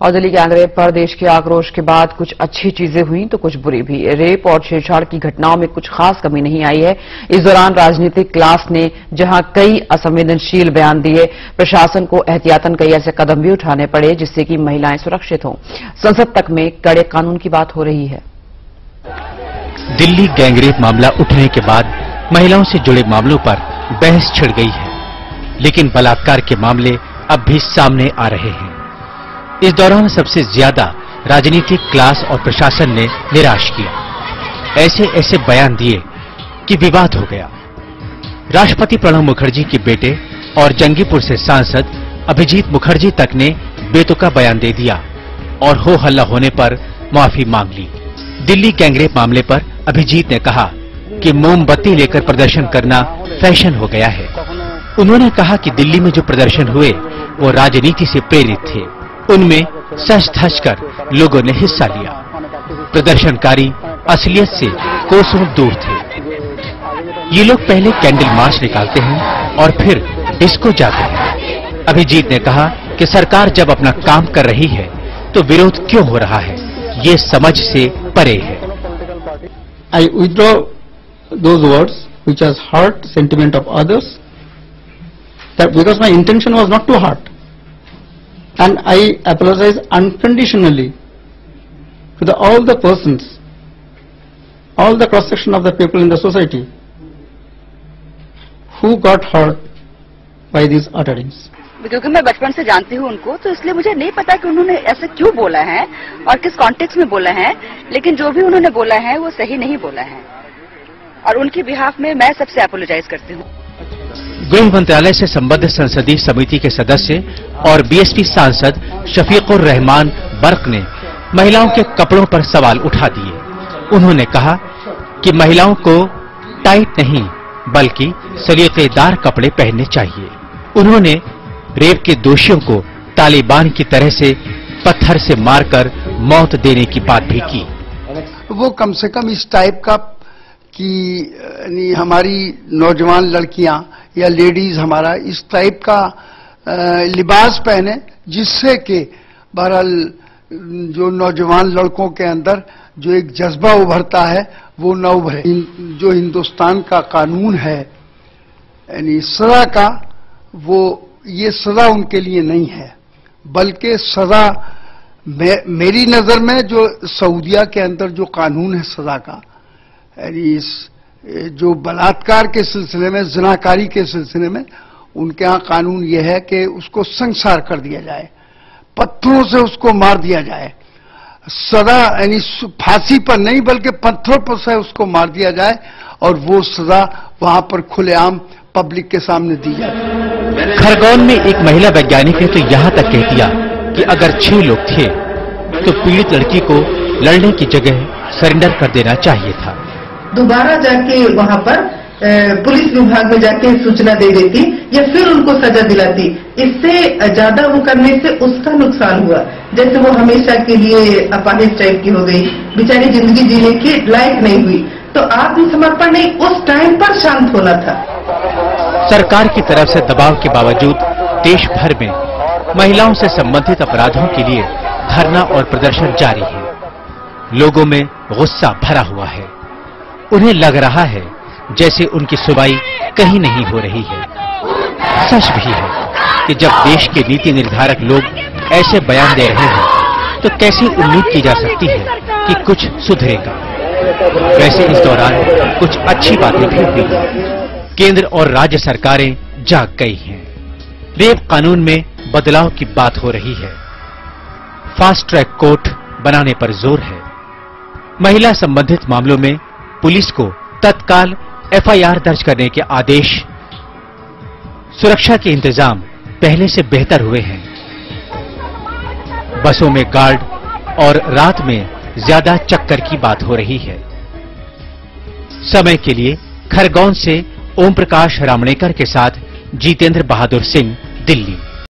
और दिल्ली गैंगरेप पर देश के आक्रोश के बाद कुछ अच्छी चीजें हुई तो कुछ बुरी भी। रेप और छेड़छाड़ की घटनाओं में कुछ खास कमी नहीं आई है। इस दौरान राजनीतिक क्लास ने जहां कई असंवेदनशील बयान दिए, प्रशासन को एहतियातन कई ऐसे कदम भी उठाने पड़े जिससे कि महिलाएं सुरक्षित हों। संसद तक में कड़े कानून की बात हो रही है। दिल्ली गैंगरेप मामला उठने के बाद महिलाओं से जुड़े मामलों पर बहस छिड़ गई है, लेकिन बलात्कार के मामले अब भी सामने आ रहे हैं। इस दौरान सबसे ज्यादा राजनीतिक क्लास और प्रशासन ने निराश किया। ऐसे ऐसे बयान दिए कि विवाद हो गया। राष्ट्रपति प्रणब मुखर्जी के बेटे और जंगीपुर से सांसद अभिजीत मुखर्जी तक ने बेतुका बयान दे दिया और हो हल्ला होने पर माफी मांग ली। दिल्ली गैंगरेप मामले पर अभिजीत ने कहा कि मोमबत्ती लेकर प्रदर्शन करना फैशन हो गया है। उन्होंने कहा कि दिल्ली में जो प्रदर्शन हुए वो राजनीति से प्रेरित थे, उनमें सच धज कर लोगों ने हिस्सा लिया। प्रदर्शनकारी असलियत से कोसों दूर थे। ये लोग पहले कैंडल मार्च निकालते हैं और फिर डिस्को जाते हैं। अभिजीत ने कहा कि सरकार जब अपना काम कर रही है तो विरोध क्यों हो रहा है, ये समझ से परे है। I withdraw those words which has hurt sentiment of others, that because my intention was not to hurt, and I apologize unconditionally to all the persons, all the cross section of the people in the society who got hurt by these utterings. क्योंकि मैं बचपन से जानती हूँ उनको, तो इसलिए मुझे नहीं पता कि उन्होंने ऐसे क्यों बोला है और किस कॉन्टेक्स्ट में बोला है, लेकिन जो भी उन्होंने बोला है वो सही नहीं बोला है और उनके बिहाफ में मैं सबसे अपोलोजाइज करती हूँ। गृह मंत्रालय से संबद्ध संसदीय समिति के सदस्य और बीएसपी सांसद शफीकुर रहमान बर्क ने महिलाओं के कपड़ों पर सवाल उठा दिए। उन्होंने कहा कि महिलाओं को टाइट नहीं बल्कि सलीकेदार कपड़े पहनने चाहिए। उन्होंने रेप के दोषियों को तालिबान की तरह से पत्थर से मारकर मौत देने की बात भी की। वो कम से कम इस टाइप का कि हमारी नौजवान लड़कियां या लेडीज हमारा इस टाइप का लिबास पहने जिससे कि बहरहाल जो नौजवान लड़कों के अंदर जो एक जज्बा उभरता है वो न उभरे। जो हिंदुस्तान का कानून है यानी सजा का, वो ये सजा उनके लिए नहीं है, बल्कि सजा मेरी नजर में जो सऊदिया के अंदर जो कानून है सजा का, यानी जो बलात्कार के सिलसिले में, ज़िनाकारी के सिलसिले में उनके यहाँ कानून ये है कि उसको संसार कर दिया जाए, पत्थरों से उसको मार दिया जाए। सजा यानी फांसी पर नहीं बल्कि पत्थरों पर से उसको मार दिया जाए और वो सजा वहां पर खुलेआम पब्लिक के सामने दी जाए। खरगोन में एक महिला वैज्ञानिक ने तो यहाँ तक कह दिया कि अगर 6 लोग थे तो पीड़ित लड़की को लड़ने की जगह सरेंडर कर देना चाहिए था। दोबारा जाके वहाँ पर पुलिस विभाग में जाके सूचना दे देती या फिर उनको सजा दिलाती, इससे ज्यादा वो करने से उसका नुकसान हुआ। जैसे वो हमेशा के लिए अपाहिज टाइप की हो गई, बेचारी जिंदगी जीने की लायक नहीं हुई, तो आत्मसमर्पण नहीं, उस टाइम पर शांत होना था। सरकार की तरफ से दबाव के बावजूद देश भर में महिलाओं से संबंधित अपराधों के लिए धरना और प्रदर्शन जारी है। लोगों में गुस्सा भरा हुआ है। उन्हें लग रहा है जैसे उनकी सुनवाई कहीं नहीं हो रही है। सच भी है कि जब देश के नीति निर्धारक लोग ऐसे बयान दे रहे हैं तो कैसी उम्मीद की जा सकती है कि कुछ सुधरेगा। वैसे इस दौरान कुछ अच्छी बातें भी हुई। केंद्र और राज्य सरकारें जाग गई हैं। रेप कानून में बदलाव की बात हो रही है। फास्ट ट्रैक कोर्ट बनाने पर जोर है। महिला संबंधित मामलों में पुलिस को तत्काल एफआईआर दर्ज करने के आदेश। सुरक्षा के इंतजाम पहले से बेहतर हुए हैं। बसों में गार्ड और रात में ज्यादा चक्कर की बात हो रही है। समय के लिए खरगोन से ओम प्रकाश रामणेकर के साथ जितेंद्र बहादुर सिंह, दिल्ली।